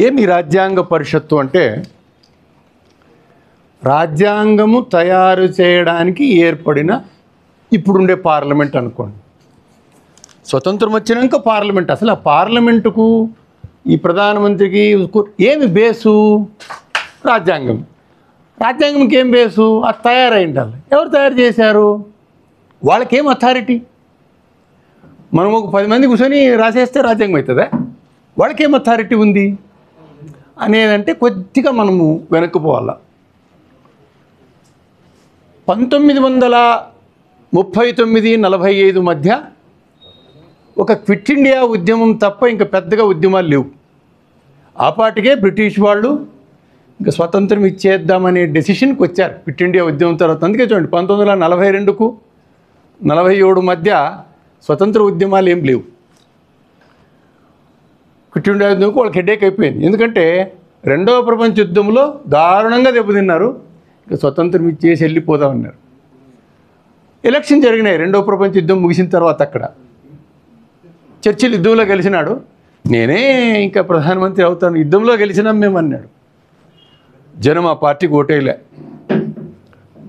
ఏమి రాజ్యాంగ పరిషత్తు అంటే రాజ్యాంగము తయారు చేయడానికి ఏర్పడిన ఇప్పుడుండే పార్లమెంట్ అనుకోండి. స్వతంత్రం వచ్చినాక పార్లమెంట్. అసలు ఆ పార్లమెంటుకు ఈ ప్రధానమంత్రికి ఏమి బేసు? రాజ్యాంగం. రాజ్యాంగంకి ఏం బేసు? అది తయారై ఉండాలి. ఎవరు తయారు చేశారు? వాళ్ళకేం అథారిటీ? మనం ఒక 10 మంది కూర్చొని రాసేస్తే రాజ్యాంగం అవుతుందా? వాళ్ళకేం అథారిటీ ఉంది అనేదంటే కొద్దిగా మనము వెనక్కిపోవాలి. 1939-45 మధ్య ఒక క్విట్ ఇండియా ఉద్యమం తప్ప ఇంకా పెద్దగా ఉద్యమాలు లేవు. ఆ పాటికే బ్రిటిష్ వాళ్ళు ఇంకా స్వతంత్రం ఇచ్చేద్దామనే డెసిషన్కి వచ్చారు క్విట్ ఇండియా ఉద్యమం తర్వాత. అందుకే చూడండి 1942కు 47 మధ్య స్వతంత్ర ఉద్యమాలు ఏం లేవు. క్విట్ ఇండియా ఉద్యమంకు వాళ్ళకి హెడేక్ అయిపోయింది. ఎందుకంటే రెండవ ప్రపంచ యుద్ధంలో దారుణంగా దెబ్బతిన్నారు. ఇక స్వతంత్రం ఇచ్చేసి వెళ్ళిపోదామన్నారు. ఎలక్షన్ జరిగినాయి రెండవ ప్రపంచ యుద్ధం ముగిసిన తర్వాత. అక్కడ చర్చిల్ యుద్ధంలో గెలిచినాడు. నేనే ఇంకా ప్రధానమంత్రి అవుతాను, యుద్ధంలో గెలిచినాం మేము అన్నాడు. జనం ఆ పార్టీకి ఓటేయలే.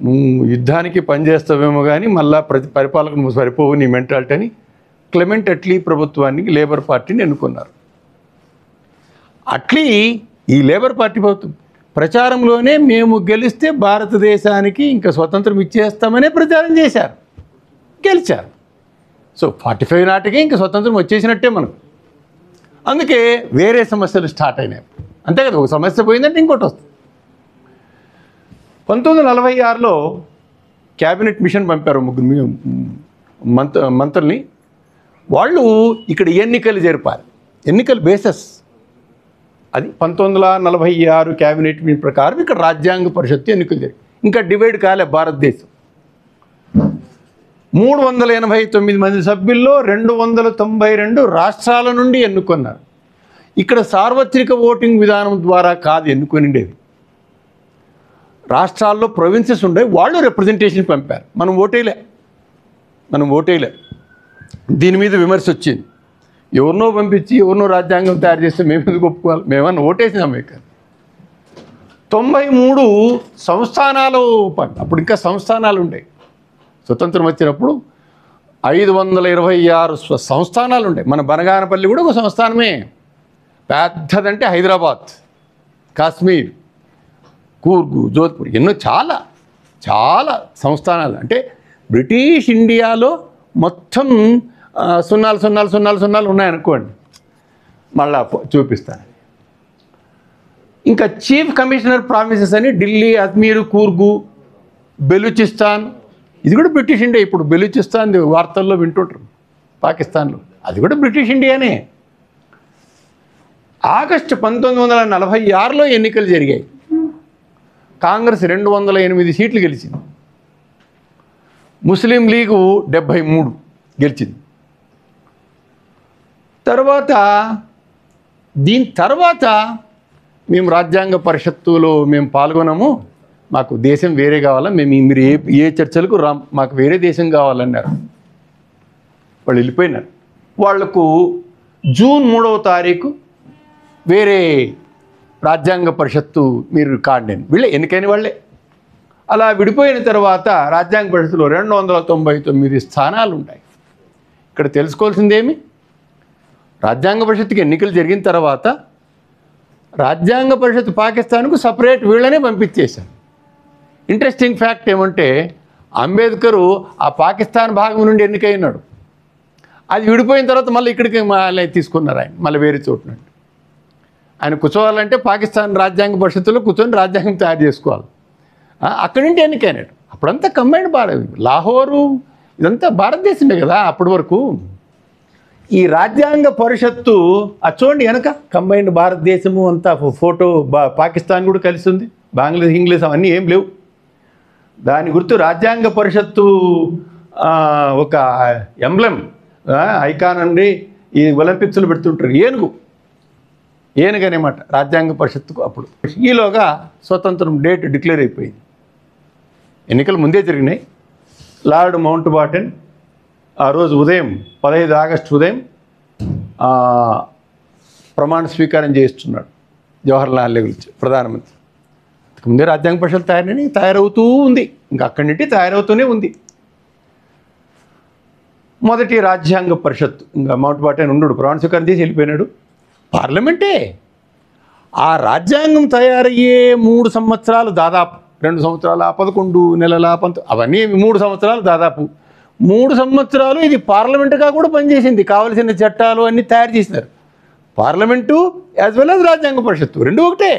నువ్వు యుద్ధానికి పనిచేస్తావేమో కానీ మళ్ళా పరిపాలన నువ్వు సరిపోవు నీ మెంటాలిటీ అని క్లెమెంట్ అట్లీ ప్రభుత్వానికి లేబర్ పార్టీని ఎన్నుకున్నారు. అట్లీ ఈ లేబర్ పార్టీ ప్రభుత్వం ప్రచారంలోనే మేము గెలిస్తే భారతదేశానికి ఇంకా స్వతంత్రం ఇచ్చేస్తామనే ప్రచారం చేశారు, గెలిచారు. సో 45 నాటికి ఇంకా స్వతంత్రం వచ్చేసినట్టే మనకు. అందుకే వేరే సమస్యలు స్టార్ట్ అయినాయి. అంతే కదా, ఒక సమస్య పోయిందంటే ఇంకోటి వస్తుంది. 1946లో క్యాబినెట్ మిషన్ పంపారు, 3 మంత్రుల్ని. వాళ్ళు ఇక్కడ ఎన్నికలు జరిపారు. ఎన్నికల బేసస్ అది 1946 క్యాబినెట్ మిషన్ ప్రకారం ఇక్కడ రాజ్యాంగ పరిషత్తు ఎన్నికలు జరిగాయి. ఇంకా డివైడ్ కాలే భారతదేశం. 389 మంది సభ్యుల్లో 292 రాష్ట్రాల నుండి ఎన్నుకున్నారు. ఇక్కడ సార్వత్రిక ఓటింగ్ విధానం ద్వారా కాదు ఎన్నుకొనిండేది. రాష్ట్రాల్లో ప్రొవిన్సెస్ ఉండే వాళ్ళు రిప్రజెంటేషన్ పంపారు. మనం ఓటేయలే. దీని మీద విమర్శ వచ్చింది. ఎవరినో పంపించి ఎవరినో రాజ్యాంగం తయారు చేస్తే మేము ఎందుకు ఒప్పుకోవాలి? మేమన్నా ఓటేసినాం. ఇక 93 సంస్థానాలు, అప్పుడు ఇంకా సంస్థానాలు ఉండేవి. స్వతంత్రం వచ్చినప్పుడు 526 సంస్థానాలు ఉంటాయి. మన బనగానపల్లి కూడా ఒక సంస్థానమే. పెద్దదంటే హైదరాబాద్, కాశ్మీర్, కూర్గు, జోధ్పూర్, ఎన్నో చాలా చాలా సంస్థానాలు. అంటే బ్రిటిష్ ఇండియాలో మొత్తం 00000 ఉన్నాయనుకోండి. మళ్ళా చూపిస్తాను. ఇంకా చీఫ్ కమిషనర్ ప్రావిన్సెస్ అని ఢిల్లీ, అజ్మీర్, కూర్గు, బెలూచిస్తాన్, ఇది కూడా బ్రిటిష్ ఇండియా. ఇప్పుడు బెలూచిస్తాన్ వార్తల్లో వింటుంటారు పాకిస్తాన్లో, అది కూడా బ్రిటిష్ ఇండియానే. ఆగస్టు 1946లో ఎన్నికలు జరిగాయి. కాంగ్రెస్ 208 సీట్లు గెలిచింది. ముస్లిం లీగు 73 గెలిచింది. దీని తర్వాత మేము రాజ్యాంగ పరిషత్తులో మేము పాల్గొన్నాము. మాకు దేశం వేరే కావాలా, మీరు ఏ చర్చలకు మాకు వేరే దేశం కావాలన్నారు. వాళ్ళు వెళ్ళిపోయినారు. వాళ్లకు జూన్ 3వ తారీఖు వేరే రాజ్యాంగ పరిషత్తు మీరు కాండి, వీళ్ళే ఎన్నికైన వాళ్ళే. అలా విడిపోయిన తర్వాత రాజ్యాంగ పరిషత్తులో 299 స్థానాలు ఉంటాయి. ఇక్కడ తెలుసుకోవాల్సిందేమి, రాజ్యాంగ పరిషత్తుకి ఎన్నికలు జరిగిన తర్వాత రాజ్యాంగ పరిషత్తు పాకిస్తాన్కు సపరేట్ వీళ్ళనే పంపించేశారు. ఇంట్రెస్టింగ్ ఫ్యాక్ట్ ఏమంటే అంబేద్కరు ఆ పాకిస్తాన్ భాగం నుండి ఎన్నికైనాడు. అది విడిపోయిన తర్వాత మళ్ళీ ఇక్కడికి మళ్ళీ తీసుకున్నారు ఆయన, మళ్ళీ వేరే చోటు నుండి. ఆయన కూర్చోవాలంటే పాకిస్తాన్ రాజ్యాంగ పరిషత్తులో కూర్చొని రాజ్యాంగం తయారు చేసుకోవాలి. అక్కడి నుండి ఎన్నికైనాడు. అప్పుడంతా కంబైన్డ్ భారత్, లాహోరు ఇదంతా భారతదేశమే కదా అప్పటి వరకు. ఈ రాజ్యాంగ పరిషత్తు చూడండి వెనక కంబైన్డ్ భారతదేశము అంతా ఫోటో, పాకిస్తాన్ కూడా కలిసి ఉంది, బంగ్లాదేశ్, ఇంగ్లీష్ అవన్నీ ఏం లేవు. దాని గుర్తు రాజ్యాంగ పరిషత్తు ఒక ఎంబ్లెమ్, ఐకాన్ అండి. ఈ ఒలింపిక్స్లో పెడుతుంటారు ఏనుగనేమాట రాజ్యాంగ పరిషత్తుకు. అప్పుడు ఈలోగా స్వతంత్రం డేట్ డిక్లేర్ అయిపోయింది. ఎన్నికలు ముందే జరిగినాయి. లార్డ్ మౌంట్ బాటన్ ఆ రోజు ఉదయం 15 ఆగస్టు ఉదయం ప్రమాణ స్వీకారం చేస్తున్నాడు. జవహర్లాల్ నెహ్రూ ప్రధానమంత్రి. ముందే రాజ్యాంగ పరిషత్ తయారవుతూ ఉంది, ఇంకా అక్కడి నుండి తయారవుతూనే ఉంది. మొదటి రాజ్యాంగ పరిషత్ ఇంకా మౌంట్ బాటన్ ఉన్నాడు, ప్రమాణ స్వీకారం చేసి వెళ్ళిపోయినాడు. పార్లమెంటే ఆ రాజ్యాంగం తయారయ్యే 3 సంవత్సరాలు దాదాపు, 2 సంవత్సరాల 11 నెలల అవన్నీ 3 సంవత్సరాలు దాదాపు 3 సంవత్సరాలు ఇది పార్లమెంటుగా కూడా పనిచేసింది. కావలసిన చట్టాలు అన్నీ తయారు చేసినారు. పార్లమెంటు యాజ్ వెల్ యాజ్ రాజ్యాంగ పరిషత్తు రెండు ఒకటే.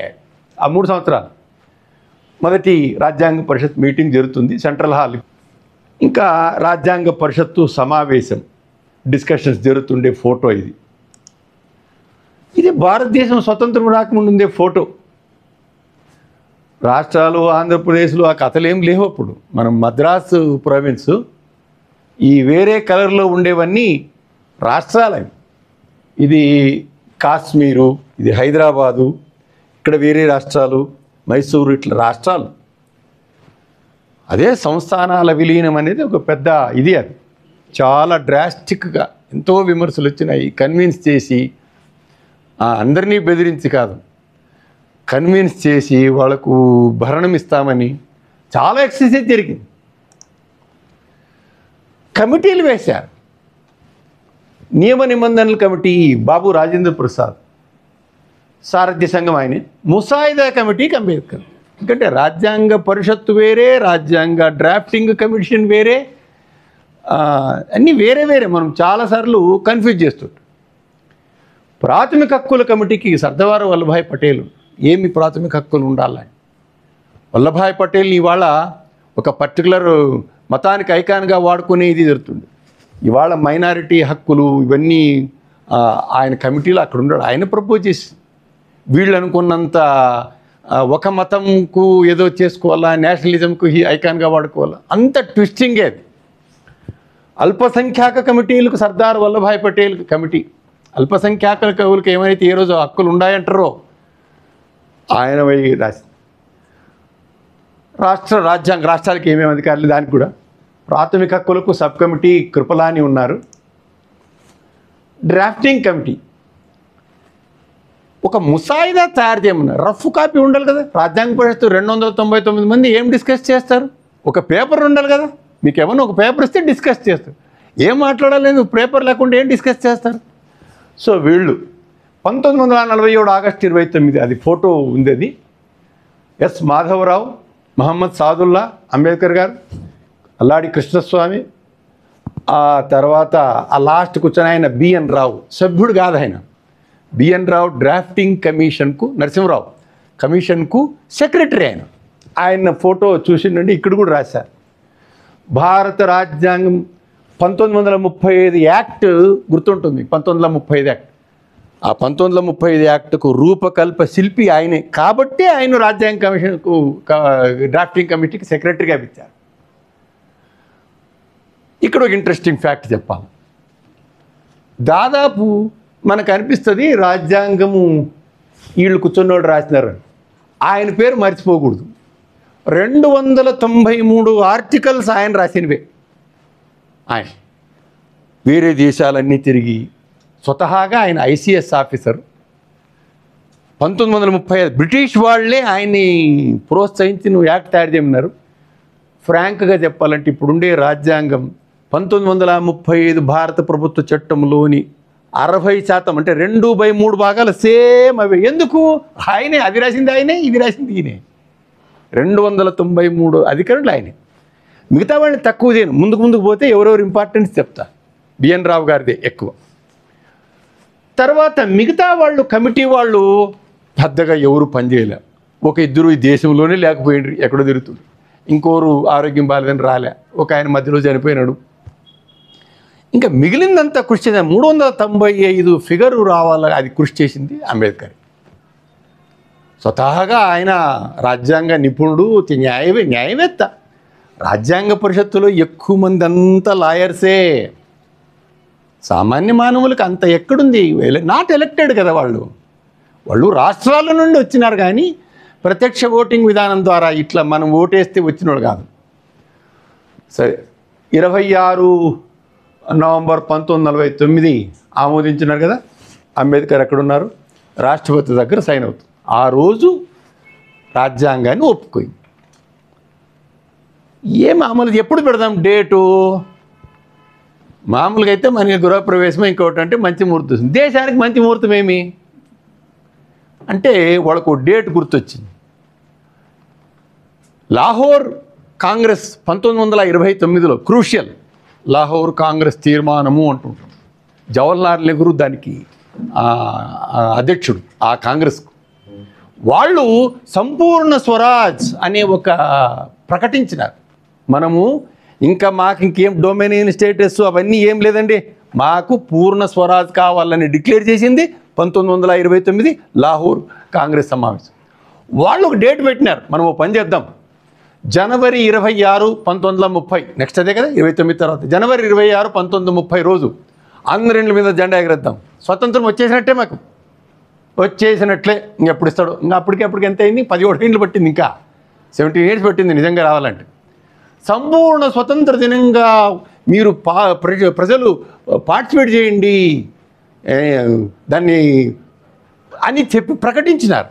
ఆ 3 సంవత్సరాలు మొదటి రాజ్యాంగ పరిషత్ మీటింగ్ జరుగుతుంది సెంట్రల్ హాల్. ఇంకా రాజ్యాంగ పరిషత్తు సమావేశం డిస్కషన్స్ జరుగుతుండే ఫోటో ఇది. ఇది భారతదేశం స్వతంత్రం రాకముందుండే ఫోటో. రాష్ట్రాలు ఆంధ్రప్రదేశ్లో ఆ కథలేం లేవు అప్పుడు. మనం మద్రాసు ప్రావిన్స్ ఈ వేరే కలర్లో ఉండేవన్నీ రాష్ట్రాలవి. ఇది కాశ్మీరు, ఇది హైదరాబాదు, ఇక్కడ వేరే రాష్ట్రాలు, మైసూరు, ఇట్లా రాష్ట్రాలు. అదే సంస్థానాల విలీనం అనేది ఒక పెద్ద ఇది. అది చాలా డ్రాస్టిక్గా ఎంతో విమర్శలు వచ్చినాయి. కన్విన్స్ చేసి అందరినీ బెదిరించి కాదు, కన్విన్స్ చేసి వాళ్ళకు భరణం ఇస్తామని చాలా ఎక్సర్సైజ్ జరిగింది. కమిటీలు వేశారు, నియమ నిబంధనల కమిటీ బాబు రాజేంద్ర ప్రసాద్, సారథ్య సంఘం ఆయనే, ముసాయిదా కమిటీకి అంబేద్కర్. ఎందుకంటే రాజ్యాంగ పరిషత్తు వేరే, రాజ్యాంగ డ్రాఫ్టింగ్ కమిషన్ వేరే, అన్నీ వేరే వేరే. మనం చాలాసార్లు కన్ఫ్యూజ్ చేస్తుంటాం. ప్రాథమిక హక్కుల కమిటీకి సర్దార్ వల్లభాయ్ పటేల్ ఏమి ప్రాథమిక హక్కులు ఉండాలని, వల్లభాయ్ పటేల్ ఇవాళ ఒక పర్టికులర్ మతానికి ఐకాన్గా వాడుకునే ఇది జరుగుతుంది. ఇవాళ మైనారిటీ హక్కులు ఇవన్నీ ఆయన కమిటీలో అక్కడ ఉన్నాడు. ఆయన ప్రపోజ్ చేసి వీళ్ళు అనుకున్నంత ఒక మతంకు ఏదో చేసుకోవాలా, నేషనలిజంకు ఐకాన్గా వాడుకోవాలా, అంత ట్విస్టింగే అది. అల్పసంఖ్యాక కమిటీలకు సర్దార్ వల్లభాయ్ పటేల్ కమిటీ, అల్పసంఖ్యాక కవులకు ఏమైతే ఏ రోజు హక్కులు ఉన్నాయంటారో ఆయన రాసి రాష్ట్రాలకు ఏమేమి అధికారులు, దానికి కూడా ప్రాథమిక హక్కులకు సబ్ కమిటీ కృపలాని ఉన్నారు. డ్రాఫ్టింగ్ కమిటీ ఒక ముసాయిదా తయారు చేయమన్నారు. రఫ్ కాపీ ఉండాలి కదా. రాజ్యాంగ పరిషత్తు 299 మంది ఏం డిస్కస్ చేస్తారు? ఒక పేపర్ ఉండాలి కదా. మీకు ఏమన్నా ఒక పేపర్ ఇస్తే డిస్కస్ చేస్తారు. ఏం మాట్లాడాలి, పేపర్ లేకుండా ఏం డిస్కస్ చేస్తారు? సో వీళ్ళు 1947 ఆగస్టు 29 అది ఫోటో ఉంది. అది ఎస్ మాధవరావు, మహమ్మద్ సాదుల్లా, అంబేద్కర్ గారు, అల్లాడి కృష్ణస్వామి, ఆ తర్వాత ఆ లాస్ట్ కూర్చొని ఆయన బిఎన్ రావు, సభ్యుడు కాదు ఆయన, బిఎన్ రావు డ్రాఫ్టింగ్ కమిషన్కు, నరసింహరావు కమిషన్కు సెక్రటరీ ఆయన ఫోటో చూసిండండి. ఇక్కడ కూడా రాశారు. భారత రాజ్యాంగం 1935 యాక్ట్ గుర్తుంటుంది. 1935 యాక్ట్, ఆ 1935 యాక్ట్కు రూపకల్ప శిల్పి ఆయనే కాబట్టి ఆయన రాజ్యాంగ కమిషన్కు డ్రాఫ్టింగ్ కమిటీకి సెక్రటరీగా ఇచ్చారు. ఇక్కడ ఒక ఇంట్రెస్టింగ్ ఫ్యాక్ట్ చెప్పాలి. దాదాపు మనకు అనిపిస్తుంది రాజ్యాంగము వీళ్ళు కూర్చున్నోడు రాసినారు, ఆయన పేరు మర్చిపోకూడదు. 293 ఆర్టికల్స్ ఆయన రాసినవే. ఆయన వేరే దేశాలన్నీ తిరిగి స్వతహాగా ఆయన ఐసీఎస్ ఆఫీసర్. 1935 బ్రిటిష్ వాళ్ళే ఆయన్ని ప్రోత్సహించి నువ్వు యాక్ట్ తయారు చేయమన్నారు. ఫ్రాంక్గా చెప్పాలంటే ఇప్పుడుండే రాజ్యాంగం 1935 భారత ప్రభుత్వ చట్టంలోని 60% అంటే 2/3 భాగాలు సేమ్ అవే. ఎందుకు? ఆయనే, అది రాసింది ఆయనే, ఇది రాసింది ఈయనే. 293 అధికారులు ఆయనే. మిగతా వాళ్ళని తక్కువ చేయను. ముందుకు పోతే ఎవరెవరు ఇంపార్టెన్స్ చెప్తా. బిఎన్ రావు గారిదే ఎక్కువ. తర్వాత మిగతా వాళ్ళు కమిటీ వాళ్ళు పెద్దగా ఎవరు పనిచేయలే. ఒక ఇద్దరు ఈ దేశంలోనే లేకపోయిండ్రు, ఎక్కడో తిరుగుతుండ్రు. ఇంకోరు ఆరోగ్యం బాగాలేదని రాలే. ఒక ఆయన మధ్యలో చనిపోయినాడు. ఇంకా మిగిలిందంతా కృషి చేసింది. 395 ఫిగరు రావాలని అది కృషి చేసింది అంబేద్కర్. స్వతహాగా ఆయన రాజ్యాంగ నిపుణుడు, న్యాయవేత్త. రాజ్యాంగ పరిషత్తులో ఎక్కువ మంది అంతా లాయర్సే. సామాన్య మానవులకు అంత ఎక్కడుంది? నాట్ ఎలక్టెడ్ కదా వాళ్ళు రాష్ట్రాల నుండి వచ్చినారు, కానీ ప్రత్యక్ష ఓటింగ్ విధానం ద్వారా ఇట్లా మనం ఓటేస్తే వచ్చినోడు కాదు. సరే, 26 నవంబర్ 1949 ఆమోదించినారు కదా. అంబేద్కర్ ఎక్కడున్నారు? రాష్ట్రపతి దగ్గర సైన్ అవుతుంది. ఆ రోజు రాజ్యాంగాన్ని ఒప్పుకోయింది. మామూలుగా ఎప్పుడు పెడదాం డేటు? మామూలుగా అయితే మనకి గృహప్రవేశం ఇంకోటి అంటే మంచి ముహూర్తం వస్తుంది. దేశానికి మంచి ముహూర్తం ఏమి అంటే వాళ్ళకు డేట్ గుర్తొచ్చింది. లాహోర్ కాంగ్రెస్ 1929లో క్రూషియల్ లాహోర్ కాంగ్రెస్ తీర్మానము అంటుంటాం. జవహర్లాల్ నెహ్రూ దానికి అధ్యక్షుడు ఆ కాంగ్రెస్కు. వాళ్ళు సంపూర్ణ స్వరాజ్ అనే ఒక ప్రకటించినారు. మనము ఇంకా మాకు ఇంకేం డొమినియన్ స్టేటస్ అవన్నీ ఏం లేదండి, మాకు పూర్ణ స్వరాజ్ కావాలని డిక్లేర్ చేసింది 1929 లాహోర్ కాంగ్రెస్ సమావేశం. వాళ్ళు ఒక డేట్ పెట్టినారు, మనం ఓ పని చేద్దాం, జనవరి 26, 1930, నెక్స్ట్ అదే కదా 29 తర్వాత, జనవరి 26, 1930 రోజు అందరి మీద జెండా ఎగరేద్దాం. స్వతంత్రం వచ్చేసినట్టే, మాకు వచ్చేసినట్లే. ఇంకెప్పుడు ఇస్తాడు? ఇంకా అప్పటికి ఎంత అయింది? 17 ఏళ్ళు పట్టింది, ఇంకా 17 years పట్టింది నిజంగా రావాలంటే. సంపూర్ణ స్వతంత్ర దినంగా మీరు ప్రజలు పార్టిసిపేట్ చేయండి దాన్ని అని చెప్పి ప్రకటించినారు.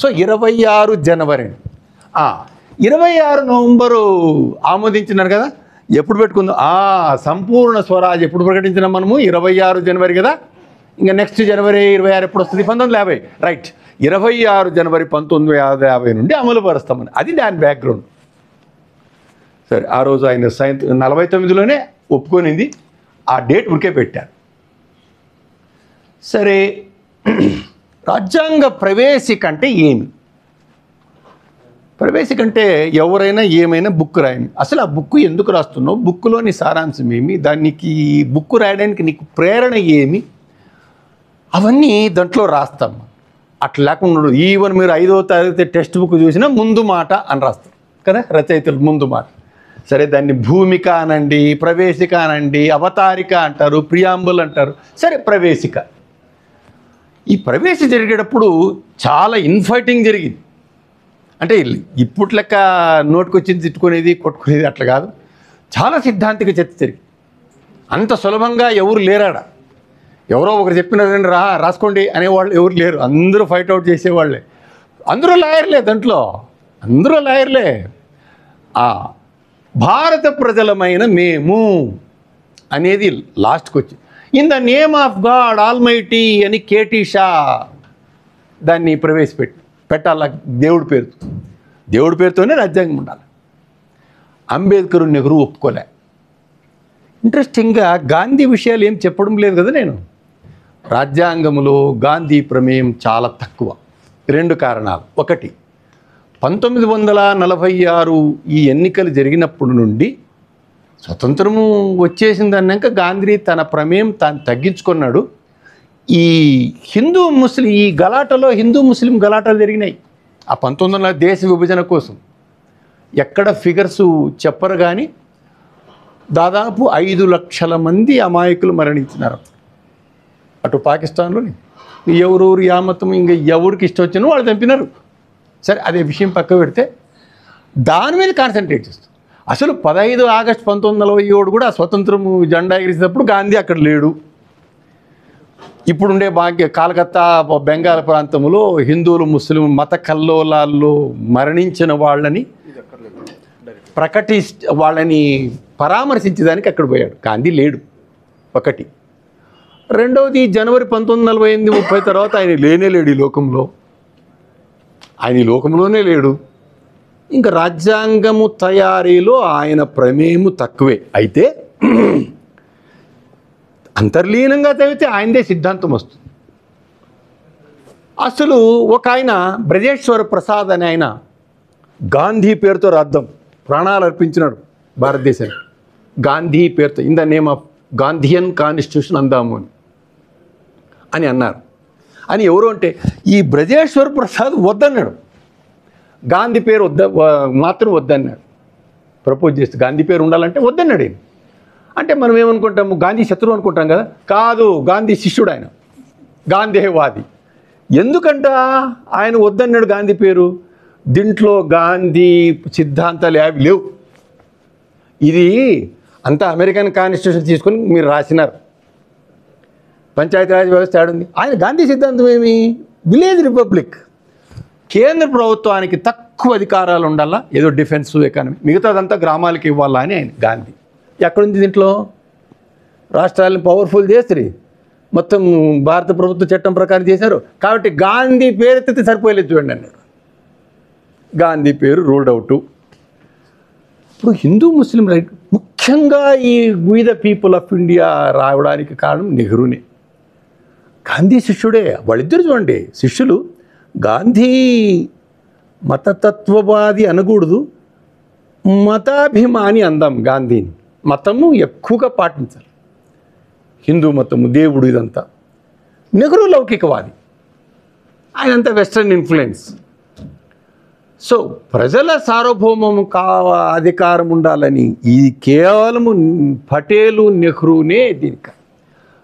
సో 26 జనవరి, 26 నవంబరు ఆమోదించినారు కదా. ఎప్పుడు పెట్టుకుందాం? సంపూర్ణ స్వరాజ్ ఎప్పుడు ప్రకటించినాం మనము? 26 జనవరి కదా. ఇంకా నెక్స్ట్ జనవరి 26 ఎప్పుడు వస్తుంది? 1950, రైట్. 26 జనవరి 1950 నుండి అమలు పరుస్తామని, అది దాని బ్యాక్గ్రౌండ్. సరే, ఆ రోజు ఆయన 49లోనే ఒప్పుకొనింది, ఆ డేట్ ఉరికే పెట్టారు. సరే, రాజ్యాంగ ప్రవేశిక అంటే ఏమి? ప్రవేశిక అంటే ఎవరైనా ఏమైనా బుక్ రాయని. అసలు ఆ బుక్ ఎందుకు రాస్తున్నావు, బుక్లోని సారాంశం ఏమి, దానికి బుక్ రాయడానికి నీకు ప్రేరణ ఏమి, అవన్నీ దాంట్లో రాస్తాం. అట్లా లేకుండా ఈవెన్ మీరు 5వ తరగతి టెక్స్ట్ బుక్ చూసినా ముందు మాట అని రాస్తారు కదా రచయితలు, ముందు మాట. సరే, దాన్ని భూమిక అనండి, ప్రవేశిక అనండి, అవతారిక అంటారు, ప్రియాంబుల్ అంటారు. సరే, ప్రవేశిక. ఈ ప్రవేశం జరిగేటప్పుడు చాలా ఇన్ఫైటింగ్ జరిగింది. అంటే ఇప్పుడు లెక్క నోటుకొచ్చింది తిట్టుకునేది కొట్టుకునేది అట్లా కాదు, చాలా సిద్ధాంతిక చర్చ జరిగింది. అంత సులభంగా ఎవరు లేరాడ. ఎవరో ఒకరు చెప్పినారండి రాసుకోండి అనేవాళ్ళు ఎవరు లేరు, అందరూ ఫైట్ అవుట్ చేసేవాళ్ళే. అందరూ లాయర్లే, దాంట్లో అందరూ లాయర్లే. భారత ప్రజలమైన మేము అనేది లాస్ట్కి వచ్చి, in the name of God almighty అని కేటీ షా దాన్ని పెట్టాల. దేవుడి పేరుతోనే రాజ్యాంగం ఉండాలి. అంబేద్కర్, నెహ్రూ ఒప్పుకోలే. ఇంట్రెస్టింగ్గా గాంధీ విషయాలు ఏం చెప్పడం లేదు కదా నేను. రాజ్యాంగంలో గాంధీ ప్రమేయం చాలా తక్కువ. 2 కారణాలు. ఒకటి, 1946 ఈ ఎన్నికలు జరిగినప్పటి నుండి స్వతంత్రము వచ్చేసింది అన్నాక గాంధీ తన ప్రమేయం తాను తగ్గించుకున్నాడు. ఈ హిందూ ముస్లిం ఈ గలాటలో హిందూ ముస్లిం గలాటలు జరిగినాయి ఆ 1900 దేశ విభజన కోసం. ఎక్కడ ఫిగర్స్ చెప్పరు కానీ దాదాపు 5 లక్షల మంది అమాయకులు మరణించినారు. అటు పాకిస్తాన్లోని ఎవరెవరు యామతం ఇంకా ఎవరికి ఇష్టం వచ్చినా వాళ్ళు చంపినారు. సరే, అదే విషయం పక్క పెడితే దాని మీద కాన్సన్ట్రేట్ చేస్తాం. అసలు 15 ఆగస్టు 1947 కూడా స్వతంత్రము జెండా ఎగిరేసినప్పుడు గాంధీ అక్కడ లేడు. ఇప్పుడుండే కలకత్తా బెంగాల్ ప్రాంతంలో హిందువులు ముస్లిం మత కల్లోలాల్లో మరణించిన వాళ్ళని వాళ్ళని పరామర్శించడానికి అక్కడ పోయాడు. గాంధీ లేడు, ఒకటి. రెండవది, జనవరి 1948, 30 తర్వాత ఆయన లేడు ఈ లోకంలో. ఆయన ఈ లోకంలోనే లేడు. ఇంకా రాజ్యాంగము తయారీలో ఆయన ప్రమేయము తక్కువే. అయితే అంతర్లీనంగా చదివితే ఆయనదే సిద్ధాంతం వస్తుంది. అసలు ఒక ఆయన బ్రజేశ్వర ప్రసాద్ అని ఆయన గాంధీ పేరుతో రాద్దాం ప్రాణాలు అర్పించినాడు భారతదేశానికి. గాంధీ పేరుతో in the name of Gandhian constitution అందాము అని అన్నారు. అని ఎవరు అంటే ఈ బ్రజేశ్వర ప్రసాద్ వద్దన్నాడు. గాంధీ పేరు మాత్రం వద్దన్నాడు. ప్రపోజ్ చేస్తే గాంధీ పేరు ఉండాలంటే వద్దన్నాడు. అంటే మనం ఏమనుకుంటాము, గాంధీ శత్రువు అనుకుంటాం కదా. కాదు, గాంధీ శిష్యుడు, ఆయన గాంధేవాది. ఎందుకంట ఆయన వద్దన్నాడు గాంధీ పేరు? దీంట్లో గాంధీ సిద్ధాంతాలు ఏవి లేవు. ఇది అంతా అమెరికన్ కాన్స్టిట్యూషన్ తీసుకొని మీరు రాసినారు. పంచాయతీరాజ్ వ్యవస్థ ఆడుంది. ఆయన గాంధీ సిద్ధాంతం ఏమి? Village republic. కేంద్ర ప్రభుత్వానికి తక్కువ అధికారాలు ఉండాలా, ఏదో డిఫెన్స్ ఎకానమీ, మిగతాదంతా గ్రామాలకు ఇవ్వాలా అని ఆయన గాంధీ. ఎక్కడుంది దీంట్లో? రాష్ట్రాలను పవర్ఫుల్ చేస్తారు, మొత్తం భారత ప్రభుత్వ చట్టం ప్రకారం చేశారు కాబట్టి గాంధీ పేరు ఎత్తితే సరిపోయలేదు చూడండి అన్నాడు. గాంధీ పేరు రూల్డ్ అవుట్. ఇప్పుడు హిందూ ముస్లిం రైట్ ముఖ్యంగా ఈ we the people of India రావడానికి కారణం నెహ్రూనే. గాంధీ శిష్యుడే, వాళ్ళిద్దరు చూడండి శిష్యులు. గాంధీ మతతత్వవాది అనకూడదు, మతాభిమాని అందాం గాంధీని. మతము ఎక్కువగా పాటించాలి, హిందూ మతము, దేవుడు, ఇదంతా. నెహ్రూ లౌకికవాది, ఆయనంతా వెస్ట్రన్ ఇన్ఫ్లుయెన్స్. సో ప్రజల సార్వభౌమము అధికారం ఉండాలని ఈ కేవలము పటేలు నెహ్రూనే దీనికి.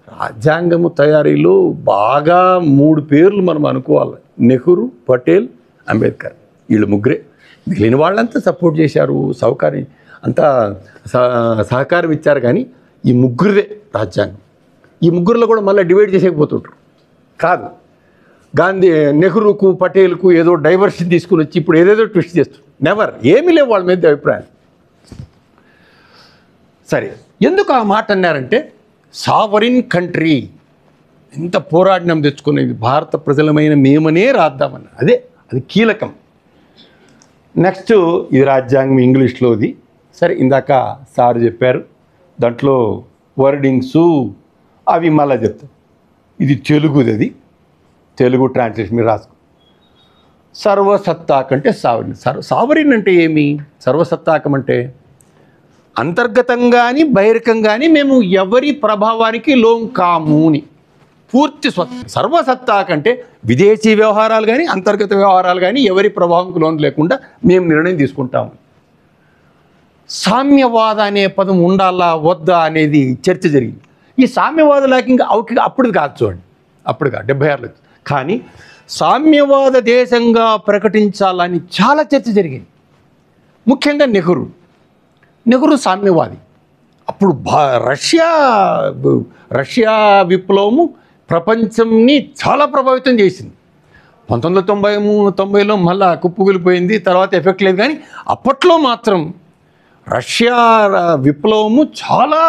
రాజ్యాంగము తయారీలో బాగా 3 పేర్లు మనం అనుకోవాలి: నెహ్రూ, పటేల్, అంబేద్కర్. వీళ్ళు ముగ్గురే. మిగిలిన వాళ్ళంతా సపోర్ట్ చేశారు, సహకారం ఇచ్చారు. కానీ ఈ ముగ్గురే రాజ్యాంగం. ఈ ముగ్గురులో కూడా మళ్ళీ డివైడ్ చేసేకపోతుంటారు. కాదు, గాంధీ నెహ్రూకు పటేల్కు ఏదో డైవర్షన్ తీసుకుని వచ్చి ఇప్పుడు ఏదేదో ట్విస్ట్ చేస్తారు. నెవర్, ఏమీ లేవు వాళ్ళ మీద అభిప్రాయం. సరే, ఎందుకు ఆ మాట అన్నారంటే సావరిన్ కంట్రీ, ఎంత పోరాడినం తెచ్చుకునేది భారత ప్రజలమైన మేమనే రాద్దామన్న, అది కీలకం. నెక్స్ట్, ఇది రాజ్యాంగం ఇంగ్లీష్లోది. సరే, ఇందాక సార్ చెప్పారు, దాంట్లో వర్డింగ్సు అవి మళ్ళీ చెప్తాం. ఇది తెలుగుది, అది తెలుగు ట్రాన్స్లేషన్ మీరు రాసుకో. సర్వసత్తాక్ అంటే సావరిన్. సావరిన్ అంటే ఏమి? సర్వసత్తాకం అంటే అంతర్గతంగాని బహిర్గతంగాని మేము ఎవరి ప్రభావానికి లోం కాముని, పూర్తి సర్వసత్తాక్ అంటే విదేశీ వ్యవహారాలు కానీ అంతర్గత వ్యవహారాలు కానీ ఎవరి ప్రభావంకి లోన్ లేకుండా మేము నిర్ణయం తీసుకుంటాము. సామ్యవాద అనే పదం ఉండాలా వద్దా అనేది చర్చ జరిగింది. ఈ సామ్యవాదులకి ఇంకా అప్పుడు కాదు చూడండి, అప్పుడు కాదు 76లో. కానీ సామ్యవాద దేశంగా ప్రకటించాలని చాలా చర్చ జరిగింది. ముఖ్యంగా నెహ్రూ సామ్యవాది. అప్పుడు రష్యా విప్లవము ప్రపంచంని చాలా ప్రభావితం చేసింది. 1990లో మళ్ళా కుప్పకూలిపోయింది, తర్వాత ఎఫెక్ట్ లేదు. కానీ అప్పట్లో మాత్రం రష్యా విప్లవము చాలా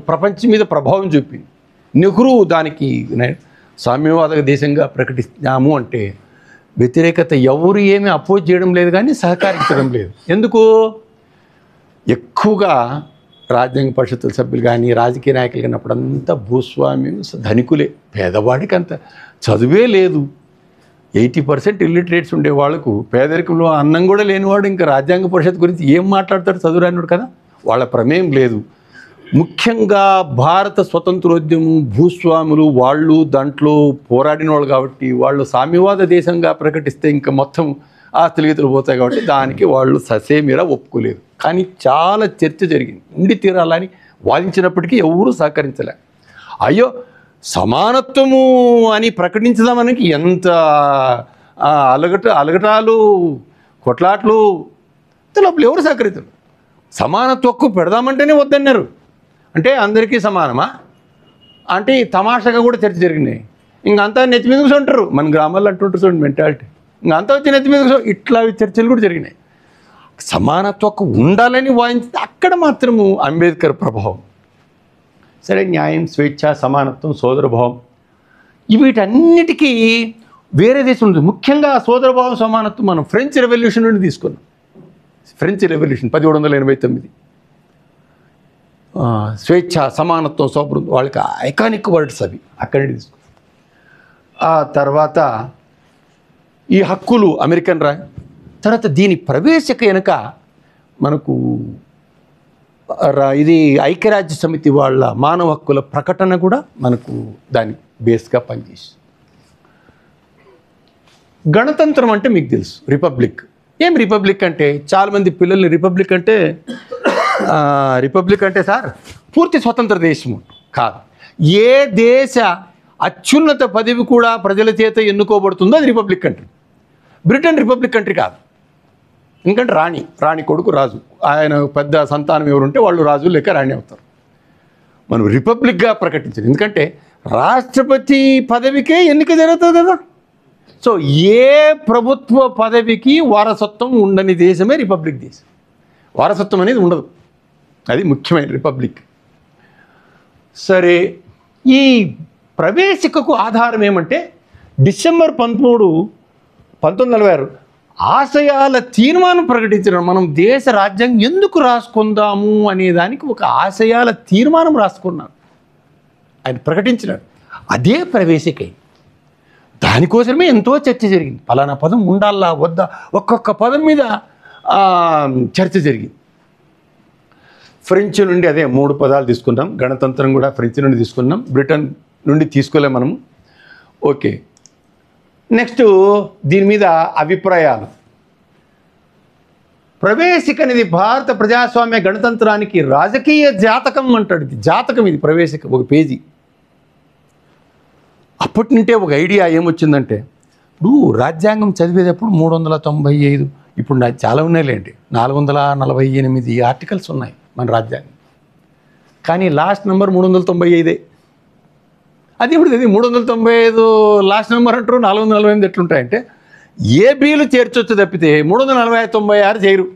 ప్రపంచం మీద ప్రభావం చూపింది. నెహ్రూ దానికి సామ్యవాద దేశంగా ప్రకటిస్తాము అంటే వ్యతిరేకత ఎవరు ఏమీ అపోజ్ చేయడం లేదు, కానీ సహకరించడం లేదు. ఎందుకు? ఎక్కువగా రాజ్యాంగ పరిషత్తుల సభ్యులు కానీ రాజకీయ నాయకులు కానీ అప్పుడంతా భూస్వామ్యం, ధనికులే. పేదవాడికి అంత చదువే లేదు. 80% ఇల్లిటరేట్స్ ఉండే వాళ్ళకు పేదరికంలో అన్నం కూడా లేనివాడు ఇంకా రాజ్యాంగ పరిషత్ గురించి ఏం మాట్లాడతాడు? చదువురానివాడు కదా. వాళ్ళ ప్రమేయం లేదు. ముఖ్యంగా భారత స్వతంత్రోద్యమం భూస్వాములు వాళ్ళు దాంట్లో పోరాడిన వాళ్ళు కాబట్టి వాళ్ళు సామ్యవాద దేశంగా ప్రకటిస్తే ఇంకా మొత్తం ఆస్తులు పోతాయి కాబట్టి దానికి వాళ్ళు ససేమిరా ఒప్పుకోలేదు. కానీ చాలా చర్చ జరిగింది, ఉండి తీరాలని వాదించినప్పటికీ ఎవరూ సహకరించలే. అయ్యో సమానత్వము అని ప్రకటించదామని ఎంత అలగటాలు కొట్లాట్లు, లోపల ఎవరు సహకరించరు. సమానత్వం పెడదామంటేనే వద్దన్నారు. అంటే అందరికీ సమానమా అంటే తమాషాగా కూడా చర్చ జరిగినాయి. ఇంకంతా నెత్తి మీద కూర్చుంటారు, మన గ్రామాల్లో అంటుంటారు చూడండి మెంటాలిటీ. ఇంకంతా వచ్చి నెత్తి మీద ఇట్లా చర్చలు కూడా జరిగినాయి. సమానత్వం ఉండాలని వాయించితే అక్కడ మాత్రము అంబేద్కర్ ప్రభావం. సరే, న్యాయం, స్వేచ్ఛ, సమానత్వం, సోదరభావం వీటన్నిటికీ వేరే దేశం ఉంది. ముఖ్యంగా సోదరభావం, సమానత్వం మనం ఫ్రెంచ్ రెవల్యూషన్ నుండి తీసుకున్నాం. French revolution 1789. స్వేచ్ఛ, సమానత్వం, సౌభ్రం వాళ్ళకి ఐకానిక్ వర్డ్స్ అవి అక్కడి నుండి తీసుకున్నాం. ఆ తర్వాత ఈ హక్కులు అమెరికన్ తర్వాత దీని ప్రవేశక వెనుక మనకు ఇది ఐక్యరాజ్య సమితి వాళ్ళ మానవ హక్కుల ప్రకటన కూడా మనకు దాని బేస్గా పనిచేసి. గణతంత్రం అంటే మీకు తెలుసు, రిపబ్లిక్. ఏం రిపబ్లిక్ అంటే చాలామంది పిల్లల్ని రిపబ్లిక్ అంటే సార్ పూర్తి స్వతంత్ర దేశము కాదు. ఏ దేశ అత్యున్నత పదవి కూడా ప్రజల చేత ఎన్నుకోబడుతుందో అది republic country. Britain republic country కాదు, ఎందుకంటే రాణి కొడుకు రాజు, ఆయన పెద్ద సంతానం ఎవరుంటే వాళ్ళు రాజు లేక రాణి అవుతారు. మనం రిపబ్లిక్గా ప్రకటించాలి, ఎందుకంటే రాష్ట్రపతి పదవికే ఎన్నిక జరుగుతుంది కదా. సో ఏ ప్రభుత్వ పదవికి వారసత్వం ఉండని దేశమే రిపబ్లిక్ దేశం. వారసత్వం అనేది ఉండదు, అది ముఖ్యమైన రిపబ్లిక్. సరే, ఈ ప్రవేశికకు ఆధారం ఏమంటే డిసెంబర్ 13, 1946 ఆశయాల తీర్మానం ప్రకటించడం. మనం దేశ రాజ్యాంగం ఎందుకు రాసుకుందాము అనే దానికి ఒక ఆశయాల తీర్మానం రాసుకున్నాడు, ఆయన ప్రకటించినాడు. అదే ప్రవేశిక. దానికోసమే ఎంతో చర్చ జరిగింది. పలానా పదం ఉండాలా వద్దా, ఒక్కొక్క పదం మీద చర్చ జరిగింది. ఫ్రెంచ్ నుండి అదే 3 పదాలు తీసుకున్నాం. గణతంత్రం కూడా ఫ్రెంచ్ నుండి తీసుకున్నాం, బ్రిటన్ నుండి తీసుకోలేం మనము. ఓకే, నెక్స్ట్ దీని మీద అభిప్రాయాలు. ప్రవేశిక అనేది భారత ప్రజాస్వామ్య గణతంత్రానికి రాజకీయ జాతకం అంటాడు. ఇది జాతకం, ఇది ప్రవేశిక ఒక పేజీ. అప్పటి నుంటే ఒక ఐడియా ఏమొచ్చిందంటే, ఇప్పుడు రాజ్యాంగం చదివేటప్పుడు 395, ఇప్పుడు నాకు చాలా ఉన్నాయిలేండి, 448 ఆర్టికల్స్ ఉన్నాయి మన రాజ్యాంగం. కానీ లాస్ట్ నెంబర్ 395. అది ఇప్పుడు ఇది 395 లాస్ట్ నెంబర్ అంటారు, 448 ఎట్లుంటాయంటే ఏబీలు చేర్చొచ్చు తప్పితే 396 చేయరు.